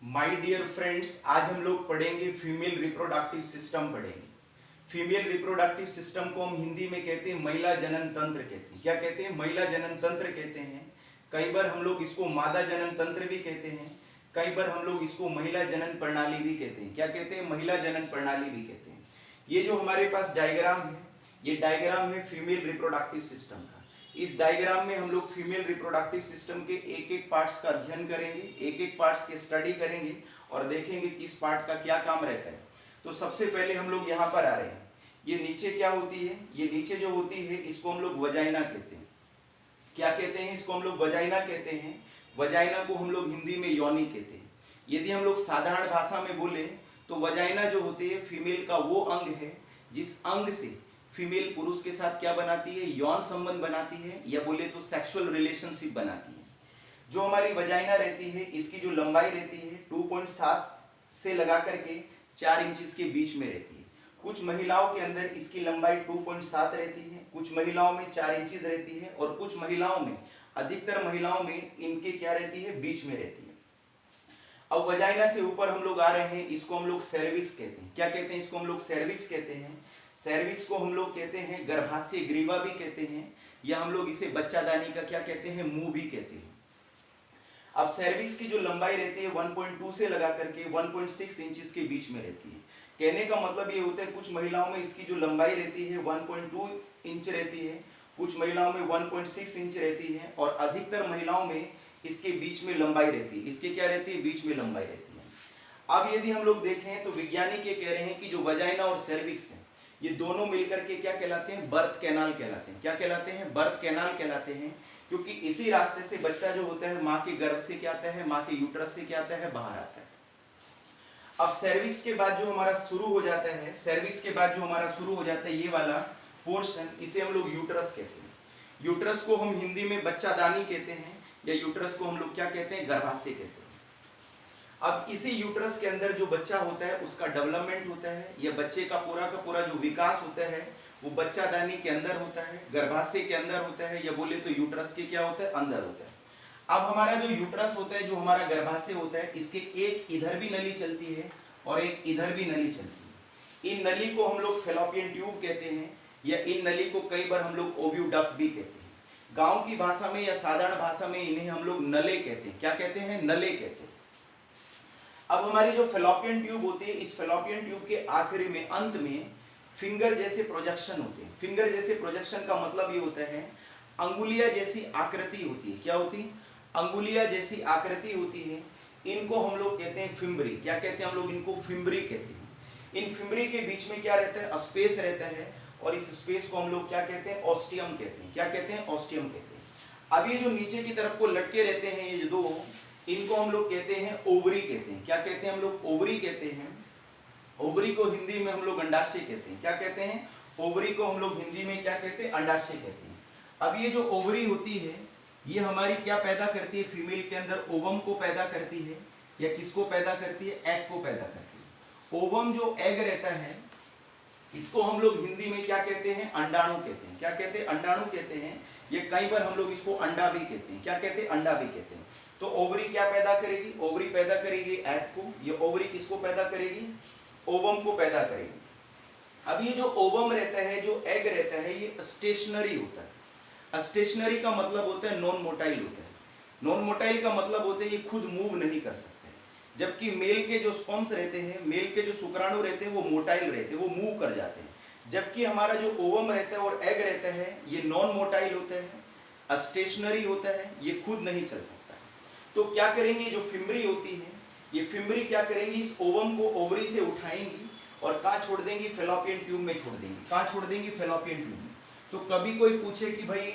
My dear friends, आज हम लोग पढ़ेंगे फीमेल रिप्रोडक्टिव सिस्टम पढ़ेंगे। फीमेल रिप्रोडक्टिव सिस्टम को हम हिंदी में कहते हैं महिला जनन तंत्र कहते हैं। क्या कहते हैं? महिला जनन तंत्र कहते हैं। कई बार हम लोग इसको मादा जनन तंत्र भी कहते हैं। कई बार हम लोग इसको महिला जनन प्रणाली भी कहते हैं। क्या कहते हैं? महिला जनन प्रणाली भी कहते हैं। ये जो हमारे पास डायग्राम है, ये डायग्राम है फीमेल रिप्रोडक्टिव सिस्टम का। इस डायग्राम में हम लोग फीमेल रिप्रोडक्टिव सिस्टम के एक एक पार्ट्स का अध्ययन करेंगे, एक एक पार्ट्स की स्टडी करेंगे और देखेंगे किस पार्ट का क्या काम रहता है। तो सबसे पहले हम लोग यहाँ पर आ रहे हैं। ये नीचे क्या होती है? ये नीचे जो होती है इसको हम लोग वजाइना कहते हैं। क्या कहते हैं? इसको हम लोग वजाइना कहते हैं। वजाइना को हम लोग हिंदी में योनि कहते हैं। यदि हम लोग साधारण भाषा में बोले तो वजाइना जो होती है फीमेल का वो अंग है जिस अंग से फीमेल पुरुष के साथ क्या बनाती है? यौन संबंध बनाती है, या बोले तो सेक्सुअल रिलेशनशिप बनाती है। जो हमारी वजाइना रहती है इसकी जो लंबाई रहती है 2.7 से लगा करके 4 इंचेस के बीच में रहती है। कुछ महिलाओं के अंदर इसकी लंबाई 2.7 रहती है, कुछ महिलाओं में 4 इंचेस रहती है और कुछ महिलाओं में, अधिकतर महिलाओं में इनके क्या रहती है? बीच में रहती है। अब वजाइना से ऊपर हम लोग आ रहे हैं, इसको हम लोग सर्विक्स कहते हैं। क्या कहते हैं? इसको हम लोग सर्विक्स कहते हैं। सर्विक्स को हम लोग कहते हैं गर्भाशय ग्रीवा भी कहते हैं, या हम लोग इसे बच्चादानी का क्या कहते हैं? मुंह भी कहते हैं। अब सर्विक्स की जो लंबाई रहती है 1.2 से लगा करके 1.6 इंचेस के बीच में रहती है। कहने का मतलब ये होता है कुछ महिलाओं में इसकी जो लंबाई रहती है 1.2 इंच रहती है, कुछ महिलाओं में 1.6 इंच रहती है और अधिकतर महिलाओं में इसके बीच में लंबाई रहती है। इसके क्या रहती है? बीच में लंबाई रहती है। अब यदि हम लोग देखें तो वैज्ञानिक ये कह रहे हैं कि जो वजाइना और सर्विक्स है ये दोनों मिलकर के क्या कहलाते हैं? बर्थ कैनाल कहलाते हैं। क्या कहलाते हैं? बर्थ कैनाल कहलाते हैं, क्योंकि इसी रास्ते से बच्चा जो होता है माँ के गर्भ से क्या आता है? माँ के यूट्रस से क्या आता है? बाहर आता है। अब सर्विक्स के बाद जो हमारा शुरू हो जाता है, सर्विक्स के बाद जो हमारा शुरू हो जाता है ये वाला पोर्शन, इसे हम लोग यूट्रस कहते हैं। यूट्रस को हम हिंदी में बच्चादानी कहते हैं, या यूट्रस को हम लोग क्या कहते हैं? गर्भाशय कहते हैं। अब इसी यूट्रस के अंदर जो बच्चा होता है उसका डेवलपमेंट होता है, या बच्चे का पूरा जो विकास होता है वो बच्चादानी के अंदर होता है, गर्भाशय के अंदर होता है, या बोले तो यूट्रस के क्या होता है? अंदर होता है। अब हमारा जो यूट्रस होता है, जो हमारा गर्भाशय होता है, इसके एक इधर भी नली चलती है और एक इधर भी नली चलती है। इन नली को हम लोग फेलोपियन ट्यूब कहते हैं, या इन नली को कई बार हम लोग ओव्यूडक्ट भी कहते हैं। गांव की भाषा में या साधारण भाषा में इन्हें हम लोग नले कहते हैं। क्या कहते हैं? नले कहते हैं। अब हमारी जो फेलोपियन ट्यूब होती है, इस फेलोपियन ट्यूब के आखिरी में, अंत में फिंगर जैसे प्रोजेक्शन होते हैं। फिंगर जैसे प्रोजेक्शन का मतलब ये होता है अंगुलिया जैसी आकृति होती है। क्या होती? अंगुलिया जैसी आकृति होती है। इनको हम लोग कहते हैं फिम्बरी। क्या कहते हैं? हम लोग इनको फिम्बरी कहते हैं। इन फिम्बरी के बीच में क्या रहता है? स्पेस रहता है, और इस स्पेस को हम लोग क्या कहते हैं? ऑस्टियम कहते हैं। क्या कहते हैं? ऑस्टियम कहते हैं। अब ये जो नीचे की तरफ को लटके रहते हैं ये दो, इनको हम लोग कहते हैं ओवरी कहते हैं। क्या कहते हैं? हम लोग ओवरी कहते हैं। ओवरी को हिंदी में हम लोग अंडाशय कहते हैं। क्या कहते हैं? ओवरी को हम लोग हिंदी में क्या कहते हैं? अंडाशय कहते हैं। अब ये जो ओवरी होती है ये हमारी क्या पैदा करती है? फीमेल के अंदर ओवम को पैदा करती है, या किसको पैदा करती है? एग को पैदा करती है। ओवम जो एग रहता है इसको हम लोग हिंदी में क्या कहते हैं? अंडाणु कहते हैं। क्या कहते हैं? अंडाणु कहते हैं। ये कई बार हम लोग इसको अंडा भी कहते हैं। क्या कहते हैं? अंडा भी कहते हैं। तो ओवरी क्या पैदा करेगी? ओवरी पैदा करेगी एग को। ये ओवरी किसको पैदा करेगी? ओवम को पैदा करेगी। अब ये जो ओवम रहता है, जो एग रहता है, ये स्टेशनरी होता है। स्टेशनरी का मतलब होता है नॉन मोटाइल होता है। नॉन मोटाइल का मतलब होता है ये खुद मूव नहीं कर सकते, जबकि मेल के जो स्पर्म्स रहते हैं, मेल के जो शुक्राणु रहते हैं वो मोटाइल रहते हैं, वो मूव कर जाते हैं। जबकि हमारा जो ओवम रहता है और एग रहता है ये नॉन मोटाइल होता है, स्टेशनरी होता है, ये खुद नहीं चल सकता है। तो क्या करेंगे? जो फिम्बरी होती है, ये फिम्बरी क्या करेंगी? इस ओवम को ओवरी से उठाएंगी और कहाँ छोड़ देंगी? फेलोपियन ट्यूब में छोड़ देंगी। कहाँ छोड़ देंगी? फेलोपियन ट्यूब में। तो कभी कोई पूछे कि भाई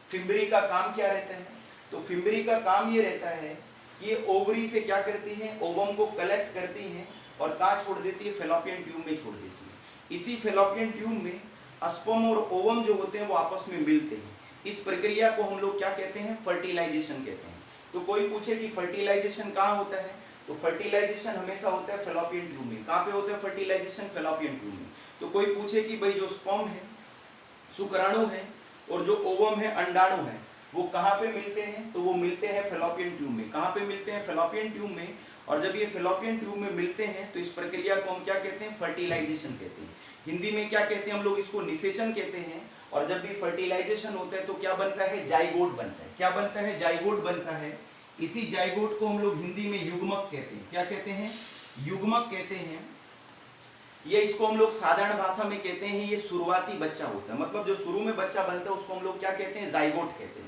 फिम्बरी का काम क्या रहता है, तो फिम्बरी का काम ये रहता है कि ये ओवरी से क्या करती हैं? ओवम को कलेक्ट करती हैं और कहाँ छोड़ देती है? फेलोपियन ट्यूब में छोड़ देती है। इसी फेलोपियन ट्यूब में स्पर्म और ओवम जो होते हैं वो आपस में मिलते हैं। इस प्रक्रिया को हम लोग क्या कहते हैं? फर्टिलाइजेशन कहते हैं। तो कोई पूछे कि फर्टिलाइजेशन कहाँ होता है, तो फर्टिलाइजेशन हमेशा होता है फेलोपियन ट्यूब में। कहाँ पे होता है फर्टिलाइजेशन? फेलोपियन ट्यूब में। तो कोई पूछे कि भाई जो स्पर्म है, शुक्राणु है, और जो ओवम है, अंडाणु है, वो कहाँ पे मिलते हैं, तो वो मिलते हैं फेलोपियन ट्यूब में। कहाँ पे मिलते हैं, फेलोपियन ट्यूब में। और जब ये फेलोपियन ट्यूब में मिलते हैं तो इस प्रक्रिया को हम क्या कहते हैं, फर्टिलाइजेशन कहते हैं। हिंदी में क्या कहते हैं हम लोग इसको, निषेचन कहते हैं। और जब भी फर्टिलाइजेशन होता है तो क्या बनता है, जाइगोट बनता है। क्या बनता है, जाइगोट बनता है। इसी जाइगोट को हम लोग हिंदी में युग्मक कहते हैं। क्या कहते हैं, युग्मक कहते हैं। ये इसको हम लोग साधारण भाषा में कहते हैं ये शुरुआती बच्चा होता है, मतलब जो शुरू में बच्चा बनता है उसको हम लोग क्या कहते हैं, जाइगोट कहते हैं।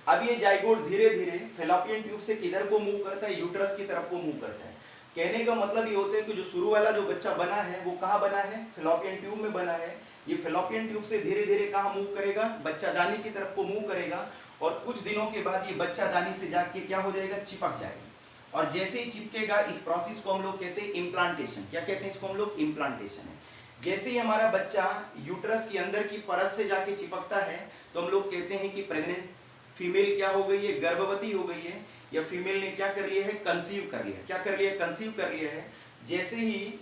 अब ये जाइगोट धीरे धीरे फेलोपियन ट्यूब से किधर को मूव करता है, यूट्रस की तरफ को मूव करता है। कहने का मतलब ये होता है कि जो शुरू वाला जो बच्चा बना है वो कहाँ बना है, फेलोपियन ट्यूब में बना है। ये फेलोपियन ट्यूब से धीरे धीरे कहाँ मूव करेगा, बच्चादानी की तरफ को मूव करेगा। और कुछ दिनों के बाद ये बच्चादानी से जाके क्या हो जाएगा, चिपक जाएगा। और जैसे ही चिपकेगा, इस प्रोसेस को हम लोग कहते हैं इम्प्लांटेशन। क्या कहते हैं इसको हम लोग, इम्प्लांटेशन है। जैसे ही हमारा बच्चा यूट्रस के अंदर की परत से जाके चिपकता है तो हम लोग कहते हैं कि प्रेग्नेंस, फीमेल क्या हो गई है, गर्भवती हो गई है, या फीमेल ने क्या कर लिया है, कंसीव कर लिया। क्या कर लिया है, कंसीव कर लिया है। जैसे ही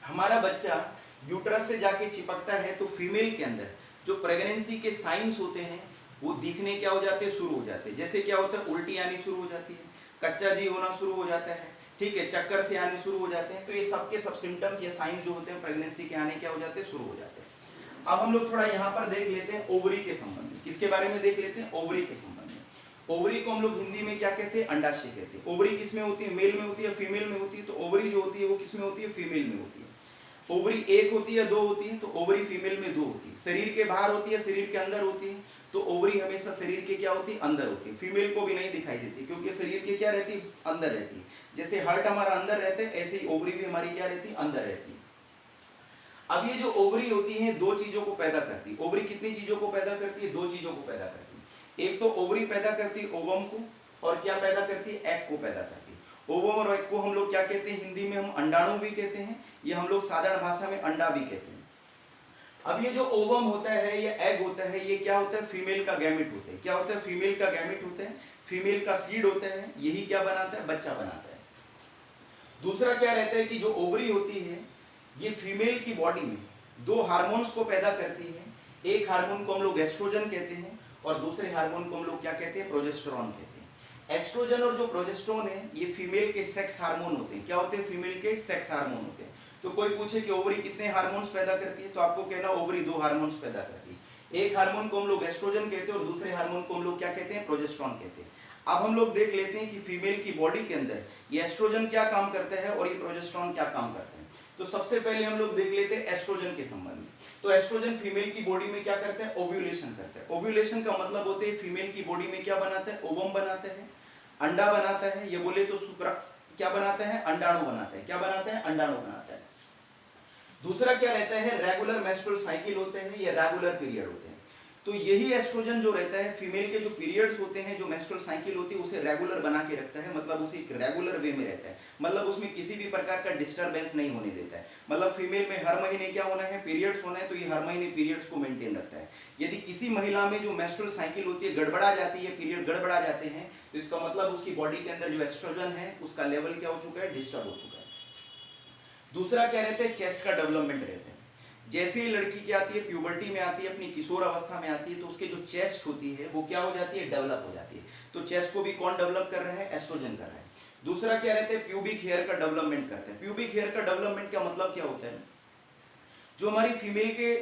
हमारा बच्चा यूट्रस से जाके चिपकता है तो फीमेल के अंदर जो प्रेगनेंसी के साइंस होते हैं वो दिखने क्या हो जाते हैं, शुरू हो जाते हैं। जैसे क्या होता है, उल्टी आनी शुरू हो जाती है, कच्चा जी होना शुरू हो जाता है, ठीक है, चक्कर से आने शुरू हो जाते हैं। तो ये सब के सब सिम्टम्स या साइन जो होते हैं प्रेगनेंसी के आने क्या हो जाते हैं, शुरू हो जाते हैं। अब हम लोग थोड़ा यहाँ पर देख लेते हैं ओवरी के संबंध में। किसके बारे में देख लेते हैं, ओवरी के संबंध में। ओवरी को हम लोग हिंदी में क्या कहते हैं, अंडाशय कहते हैं। ओवरी किस में होती है, मेल में होती है या फीमेल में होती है, तो ओवरी जो होती है वो किस में होती है, फीमेल में होती है। ओवरी एक होती है, दो होती है, तो ओवरी फीमेल में दो होती है। शरीर के बाहर होती है, शरीर के अंदर होती है, तो ओवरी हमेशा शरीर के क्या होती है, अंदर होती है। फीमेल को भी नहीं दिखाई देती क्योंकि शरीर के क्या रहती है, अंदर रहती है। जैसे हार्ट हमारा अंदर रहता है ऐसे ही ओवरी भी हमारी क्या रहती है, अंदर रहती है। अब ये जो ओवरी होती है दो चीजों को पैदा करती है। ओवरी कितनी चीजों को पैदा करती है, दो चीजों को पैदा करती है। एक तो ओवरी पैदा करती है ओवम को, और क्या पैदा करती है, एग को पैदा करती है। ओवम और एग को हम लोग क्या कहते हैं, हिंदी में हम अंडाणु भी कहते हैं, ये हम लोग साधारण भाषा में अंडा भी कहते हैं। अब ये जो ओवम होता है, ये एग होता है, ये क्या होता है, फीमेल का गैमेट होता है। क्या होता है, फीमेल का गैमेट होता है, फीमेल का सीड होता है, यही क्या बनाता है, बच्चा बनाता है। दूसरा क्या रहता है कि जो ओवरी होती है ये फीमेल की बॉडी में दो हार्मोन्स को पैदा करती है। एक हार्मोन को हम लोग एस्ट्रोजन कहते हैं और दूसरे हार्मोन को हम लोग क्या कहते हैं, प्रोजेस्टेरॉन कहते हैं। एस्ट्रोजन और जो प्रोजेस्टेरॉन है ये फीमेल के सेक्स हार्मोन होते हैं। क्या होते हैं, फीमेल के सेक्स हार्मोन होते हैं। तो कोई पूछे कि ओवरी कितने हार्मोन्स पैदा करती है, तो आपको कहना ओवरी दो हार्मोन्स पैदा करती है। एक हार्मोन को हम लोग एस्ट्रोजन कहते हैं और दूसरे हार्मोन को हम लोग क्या कहते हैं, प्रोजेस्टेरॉन कहते हैं। अब हम लोग देख लेते हैं कि फीमेल की बॉडी के अंदर ये एस्ट्रोजन क्या काम करता है और ये प्रोजेस्टेरॉन क्या काम करता है। तो सबसे पहले हम लोग देख लेते हैं एस्ट्रोजन के संबंध में। तो एस्ट्रोजन फीमेल की बॉडी में क्या करता है, ओव्यूलेशन करता है। ओव्यूलेशन का मतलब होता है फीमेल की बॉडी में क्या बनाता है, ओवम बनाता है, अंडा बनाता है, ये बोले तो शुक्र क्या बनाता है, अंडाणु बनाता है। क्या बनाता है, अंडाणु बनाता है। दूसरा क्या रहता है, रेगुलर मेंस्ट्रुअल साइकिल होते हैं या रेगुलर पीरियड होते हैं। तो यही एस्ट्रोजन जो रहता है फीमेल के जो पीरियड्स होते हैं, जो मेंस्ट्रुअल साइकिल होती है उसे रेगुलर बना के रखता है, मतलब उसे एक रेगुलर वे में रहता है, मतलब उसमें किसी भी प्रकार का डिस्टर्बेंस नहीं होने देता है। मतलब फीमेल में हर महीने क्या होना है, पीरियड्स होना है, तो ये हर महीने पीरियड्स को मेंटेन रखता है। यदि किसी महिला में जो मेंस्ट्रुअल साइकिल होती है गड़बड़ा जाती है, पीरियड गड़बड़ा जाते हैं, तो इसका मतलब उसकी बॉडी के अंदर जो एस्ट्रोजन है उसका लेवल क्या हो चुका है, डिस्टर्ब हो चुका है। दूसरा क्या रहता है, चेस्ट का डेवलपमेंट रहता है। जैसे ही लड़की क्या आती है, प्यूबर्टी में आती है, अपनी किशोर अवस्था में आती है, तो उसके जो चेस्ट होती है वो क्या हो जाती है, डेवलप हो जाती है। तो चेस्ट को भी कौन डेवलप कर रहा है, एस्ट्रोजन कर रहा है। दूसरा क्या रहता है, प्यूबिक हेयर का डेवलपमेंट करता है। प्यूबिक हेयर का डेवलपमेंट का मतलब क्या होता है, जो हमारी फीमेल के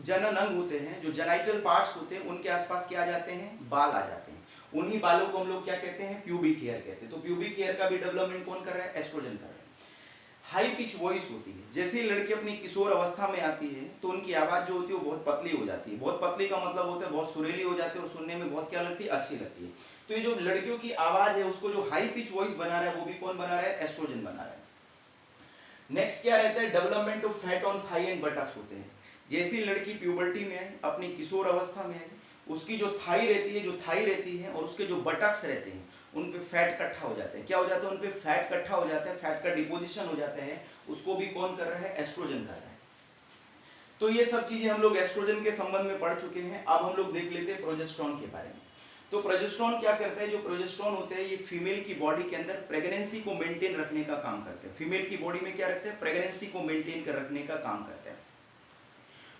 जनन अंग होते हैं, जो जेनाइटल पार्ट्स होते हैं, उनके आसपास क्या आ जाते हैं, बाल आ जाते हैं। उन्हीं बालों को हम लोग क्या कहते हैं, प्यूबिक हेयर कहते हैं। तो प्यूबिक हेयर का भी डेवलपमेंट कौन कर रहा है, एस्ट्रोजन कर रहा है। हाई पिच वॉइस होती है। जैसे ही लड़की अपनी किशोर अवस्था में आती है तो उनकी आवाज जो होती है वो बहुत पतली हो जाती है। बहुत पतली का मतलब होता है बहुत सुरीली हो जाती है और सुनने में बहुत क्या लगती है, अच्छी लगती है। तो ये जो लड़कियों की आवाज है उसको जो हाई पिच वॉइस बना रहा है वो भी कौन बना रहा है, एस्ट्रोजन बना रहा है। नेक्स्ट क्या रहता है, development of fat on thigh and buttocks होते हैं। जैसी लड़की प्यूबर्टी में है, अपनी किशोर अवस्था में है, उसकी जो थाई रहती है और उसके जो बटक्स रहते हैं उन पे फैट इकट्ठा हो जाता है। क्या हो जाता है, उन पे फैट इकट्ठा हो जाता है, फैट का डिपोजिशन हो जाता है, उसको भी कौन कर रहा है, एस्ट्रोजन कर रहा है। तो ये सब चीजें हम लोग एस्ट्रोजन के संबंध में पढ़ चुके हैं। अब हम लोग देख लेते हैं प्रोजेस्टेरॉन के बारे में। तो प्रोजेस्टेरॉन क्या करता है, जो प्रोजेस्टेरॉन होते हैं ये फीमेल की बॉडी के अंदर प्रेगनेंसी को मेंटेन रखने का काम करते हैं। फीमेल की बॉडी में क्या रखते हैं, प्रेगनेंसी को मेंटेन कर रखने का काम करते हैं।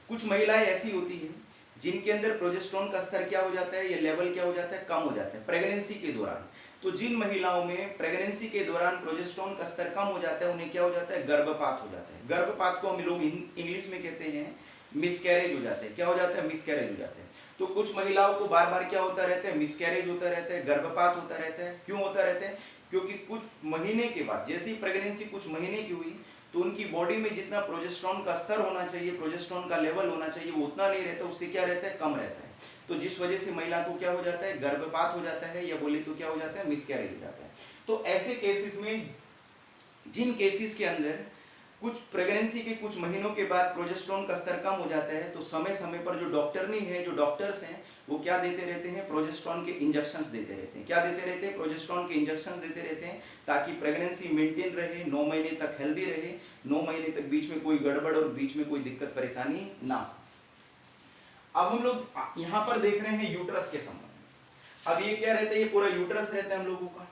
कुछ महिलाएं ऐसी होती हैं जिनके अंदर प्रोजेस्टेरोन का स्तर क्या हो जाता है, ये लेवल क्या हो जाता है, कम हो जाता है प्रेगनेंसी के दौरान। तो जिन महिलाओं में प्रेगनेंसी के दौरान प्रोजेस्टेरोन का स्तर कम हो जाता है, उन्हें क्या हो जाता है, गर्भपात हो जाता है। गर्भपात को हम लोग इंग्लिश में कहते हैं मिसकैरेज हो जाते हैं। क्या हो जाता है, मिसकैरेज हो जाते हैं। तो कुछ महिलाओं को बार बार क्या होता रहता है, मिसकैरेज होता रहता है, गर्भपात होता रहता है। क्यों होता रहता है, क्योंकि कुछ महीने के बाद, जैसे ही प्रेगनेंसी कुछ महीने की हुई, तो उनकी बॉडी में जितना प्रोजेस्टेरोन का स्तर होना चाहिए, प्रोजेस्टेरोन का लेवल होना चाहिए, वो उतना नहीं रहता, उससे क्या रहता है, कम रहता है। तो जिस वजह से महिला को क्या हो जाता है, गर्भपात हो जाता है, या बोले तो क्या हो जाता है, मिसकैरेज हो जाता है। तो ऐसे केसेस में, जिन केसेस के अंदर कुछ प्रेगनेंसी के कुछ महीनों के बाद प्रोजेस्टेरोन का स्तर कम हो जाता है, तो समय समय पर जो डॉक्टरनी है, जो डॉक्टर्स हैं, वो क्या देते रहते हैं, प्रोजेस्टेरोन के इंजेक्शंस देते रहते हैं। क्या देते रहते हैं, प्रोजेस्टेरोन के इंजेक्शंस देते रहते हैं, ताकि प्रेगनेंसी मेंटेन रहे, 9 महीने तक हेल्दी रहे, 9 महीने तक बीच में कोई गड़बड़ और बीच में कोई दिक्कत परेशानी ना हो। अब हम लोग यहाँ पर देख रहे हैं यूट्रस के संबंध में। अब ये क्या रहता है, ये पूरा यूट्रस रहता है हम लोगों का।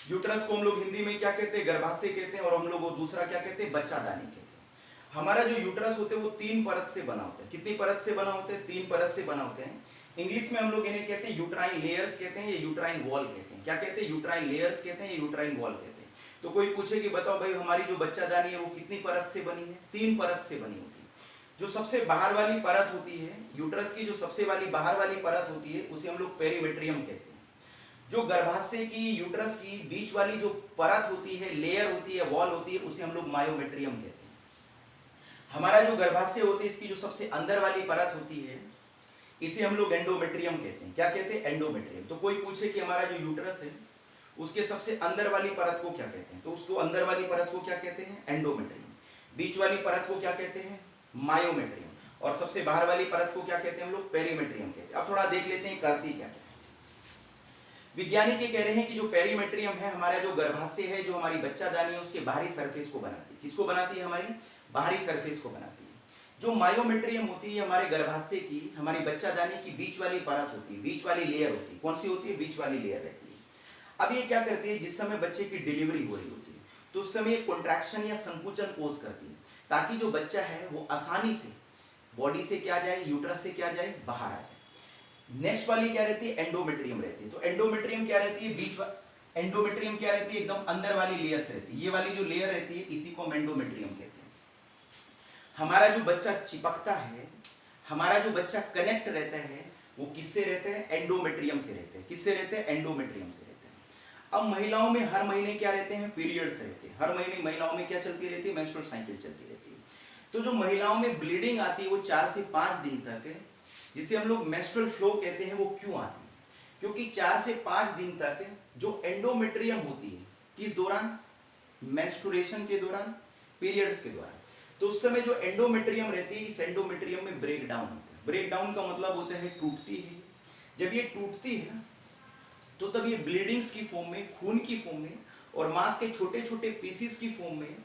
यूट्रस को हम लोग हिंदी में क्या कहते हैं, गर्भाशय कहते हैं, और हम लोग दूसरा क्या कहते हैं, बच्चादानी कहते हैं। हमारा जो यूट्रस होते हैं वो 3 परत से बना होता है। कितनी परत से बना होते हैं, 3 परत से बना होते हैं। इंग्लिश में हम लोग इन्हें कहते हैं यूट्राइन लेयर्स कहते हैं, या यूट्राइन वॉल कहते हैं। क्या कहते हैं, यूट्राइन लेयर्स कहते हैं, या यूट्राइन वॉल कहते हैं। तो कोई पूछे कि बताओ भाई हमारी जो बच्चादानी है वो कितनी परत से बनी है, 3 परत से बनी होती है। जो सबसे बाहर वाली परत होती है यूट्रस की, जो सबसे बाहर वाली परत होती है, उसे हम लोग पेरीमेट्रियम कहते हैं। जो गर्भाशय की, यूट्रस की बीच वाली जो परत होती है, लेयर होती है, वॉल होती है, उसे हम लोग मायोमेट्रियम कहते हैं। हमारा जो गर्भाशय होती है, इसकी जो सबसे अंदर वाली परत होती है, इसे हम लोग एंडोमेट्रियम कहते हैं। क्या कहते हैं, एंडोमेट्रियम। तो कोई पूछे कि हमारा जो यूट्रस है उसके सबसे अंदर वाली परत को क्या कहते हैं, तो उसको अंदर वाली परत को क्या कहते हैं, एंडोमेट्रियम। बीच वाली परत को क्या कहते हैं, मायोमेट्रियम। और सबसे बाहर वाली परत को क्या कहते हैं, हम लोग पेरीमेट्रियम कहते हैं। अब थोड़ा देख लेते हैं करती क्या क्या। वैज्ञानिक ये कह रहे हैं कि जो पेरीमेट्रियम है, हमारा जो गर्भाशय है, जो हमारी बच्चादानी है, उसके बाहरी सरफेस को बनाती है। किसको बनाती है, हमारी बाहरी सरफेस को बनाती है। जो मायोमेट्रियम होती है हमारे गर्भाशय की, हमारी बच्चादानी की बीच वाली परत होती है, बीच वाली लेयर होती है। कौन सी होती है, बीच वाली लेयर रहती है। अब ये क्या करती है, जिस समय बच्चे की डिलीवरी हो रही होती है, तो उस समय कॉन्ट्रैक्शन या संकुचन कोज करती है, ताकि जो बच्चा है वो आसानी से बॉडी से क्या जाए, यूट्रस से क्या जाए, बाहर आ जाए। नेक्स्ट वाली क्या रहती है, एंडोमेट्रियम रहती है। तो एंडोमेट्रियम क्या रहती है, एंडोमेट्रियम क्या रहती है, एकदम अंदर वाली लेयर से रहती है। ये वाली जो लेयर रहती है, इसी को हम एंडोमेट्रियम कहते हैं। हमारा जो बच्चा चिपकता है, हमारा जो बच्चा कनेक्ट रहता है, वो किससे रहते हैं, एंडोमेट्रियम से रहते हैं। किससे रहते हैं, एंडोमेट्रियम से रहते हैं। अब महिलाओं में हर महीने क्या रहते हैं, पीरियड्स रहते हैं। हर महीने महिलाओं में क्या चलती रहती है, मेंस्ट्रुअल साइकिल चलती रहती है। तो जो महिलाओं में ब्लीडिंग आती है वो 4 से 5 दिन तक, जिसे हम लोग मेंस्ट्रुअल फ्लो कहते हैं, वो क्यों आती है, क्योंकि 4 से 5 दिन तक जो एंडोमेट्रियम होती है, किस दौरान, मेंस्ट्रुएशन के दौरान, पीरियड्स के दौरान। तो उस समय जो एंडोमेट्रियम रहती है, इस एंडोमेट्रियम में ब्रेक डाउन होता है। ब्रेक डाउन का मतलब होता है टूटती है। जब ये टूटती है ना, तो तब ये ब्लीडिंग्स की फॉर्म में, खून की फॉर्म में, और मांस के छोटे छोटे पीसेस की फॉर्म में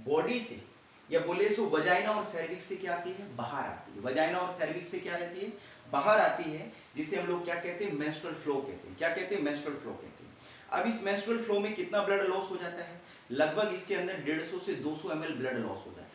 बॉडी से, या बोले सो वजाइना और सर्विक्स से क्या आती है, बाहर आती है। वजाइना और सर्विक्स से क्या रहती है, बाहर आती है, जिसे हम लोग क्या कहते हैं, मेंस्ट्रुअल फ्लो कहते हैं। क्या कहते हैं, मेंस्ट्रुअल फ्लो कहते हैं। अब इस मेंस्ट्रुअल फ्लो में कितना ब्लड लॉस हो जाता है, लगभग इसके अंदर 150 से 200 ml ब्लड लॉस हो जाता है।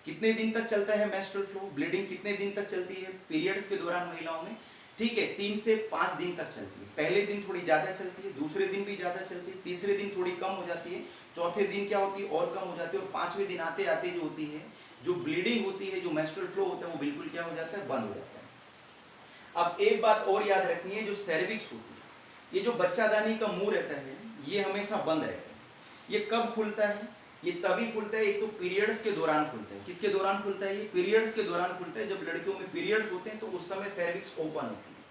कितने दिन तक चलता है मेंस्ट्रुअल फ्लो, ब्लीडिंग कितने दिन तक चलती है पीरियड्स के दौरान महिलाओं में, ठीक है, 3 से 5 दिन तक चलती है। पहले दिन थोड़ी ज्यादा चलती है, दूसरे दिन भी ज्यादा चलती है, तीसरे दिन थोड़ी कम हो जाती है, चौथे दिन क्या होती है, और कम हो जाती है, और 5वें दिन आते आते जो होती है, जो ब्लीडिंग होती है, जो मेंस्ट्रुअल फ्लो होता है, वो बिल्कुल क्या हो जाता है, बंद हो जाता है। अब एक बात और याद रखनी है, जो सर्विक्स होती है, ये जो बच्चादानी का मुंह रहता है, ये हमेशा बंद रहता है। ये कब खुलता है, ये तभी खुलता है, एक तो पीरियड्स के दौरान खुलता है। किसके दौरान खुलता है, ये पीरियड्स के दौरान खुलता है। जब लड़कियों में पीरियड्स होते हैं तो उस समय सर्विक्स ओपन होती है।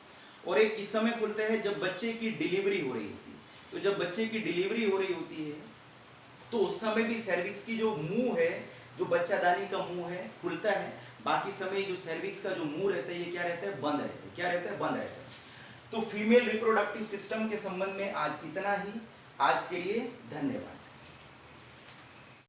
और एक किस समय खुलता है, जब बच्चे की डिलीवरी हो रही होती है। तो जब बच्चे की डिलीवरी हो रही होती है, तो उस समय भी सर्विक्स की जो मुंह है, जो बच्चादानी का मुंह है, खुलता है। बाकी समय जो सर्विक्स का जो मुंह रहता है, ये क्या रहता है, बंद रहता है। क्या रहता है, बंद रहता है। तो फीमेल रिप्रोडक्टिव सिस्टम के संबंध में आज इतना ही। आज के लिए धन्यवाद।